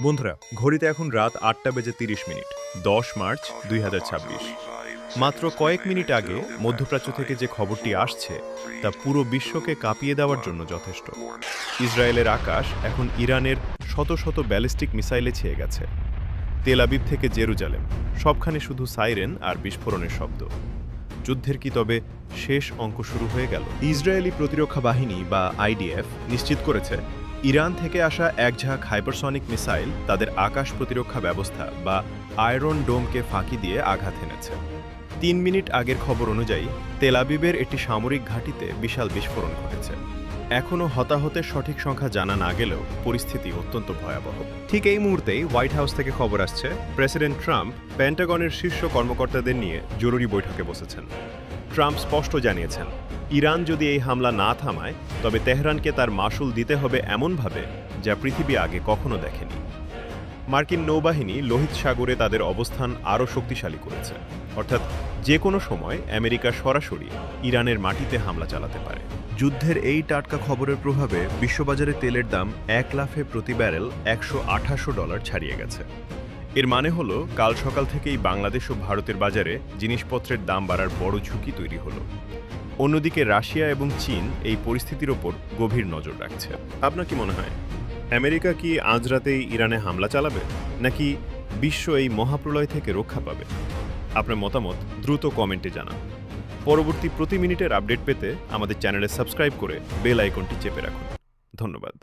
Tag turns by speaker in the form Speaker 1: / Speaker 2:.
Speaker 1: বন্ধুরা, ঘড়িতে এখন রাত ৮টা বেজে ৩০ মিনিট, ১০ মার্চ ২০২৬। মাত্র কয়েক মিনিট আগে মধ্যপ্রাচ্য থেকে যে খবরটি আসছে তা পুরো বিশ্বকে কাঁপিয়ে দেওয়ার জন্য যথেষ্ট। ইসরায়েলের আকাশ এখন ইরানের শত শত ব্যালিস্টিক মিসাইলে ছেয়ে গেছে। তেল আবিব থেকে জেরুজালেম, সবখানে শুধু সাইরেন আর বিস্ফোরণের শব্দ। যুদ্ধের কি তবে শেষ অঙ্ক শুরু হয়ে গেল? ইসরায়েলি প্রতিরক্ষা বাহিনী বা আইডিএফ নিশ্চিত করেছে ইরান থেকে আসা এক ঝাঁক হাইপারসনিক মিসাইল তাদের আকাশ প্রতিরক্ষা ব্যবস্থা বা আয়রন ডোমকে ফাঁকি দিয়ে আঘাত এনেছে। ৩ মিনিট আগের খবর অনুযায়ী তেল আবিবের একটি সামরিক ঘাঁটিতে বিশাল বিস্ফোরণ ঘটেছে। এখনও হতাহতের সঠিক সংখ্যা জানা না গেলেও পরিস্থিতি অত্যন্ত ভয়াবহ। ঠিক এই মুহূর্তেই হোয়াইট হাউস থেকে খবর আসছে প্রেসিডেন্ট ট্রাম্প পেন্টাগনের শীর্ষ কর্মকর্তাদের নিয়ে জরুরি বৈঠকে বসেছেন। ট্রাম্প স্পষ্ট জানিয়েছেন, ইরান যদি এই হামলা না থামায় তবে তেহরানকে তার মাশুল দিতে হবে এমনভাবে যা পৃথিবী আগে কখনো দেখেনি। মার্কিন নৌবাহিনী লোহিত সাগরে তাদের অবস্থান আরও শক্তিশালী করেছে, অর্থাৎ যে কোনো সময় আমেরিকা সরাসরি ইরানের মাটিতে হামলা চালাতে পারে। যুদ্ধের এই টাটকা খবরের প্রভাবে বিশ্ববাজারে তেলের দাম এক লাফে প্রতি ব্যারেল $128 ছাড়িয়ে গেছে। এর মানে হলো কাল সকাল থেকেই বাংলাদেশ ও ভারতের বাজারে জিনিসপত্রের দাম বাড়ার বড় ঝুঁকি তৈরি হলো। অন্যদিকে রাশিয়া এবং চীন এই পরিস্থিতির ওপর গভীর নজর রাখছে। আপনার কি মনে হয়, আমেরিকা কি আজ রাতেই ইরানে হামলা চালাবে, নাকি বিশ্ব এই মহাপ্রলয় থেকে রক্ষা পাবে? আপনার মতামত দ্রুত কমেন্টে জানান। পরবর্তী প্রতি মিনিটের আপডেট পেতে আমাদের চ্যানেলে সাবস্ক্রাইব করে বেল আইকনটি চেপে রাখুন। ধন্যবাদ।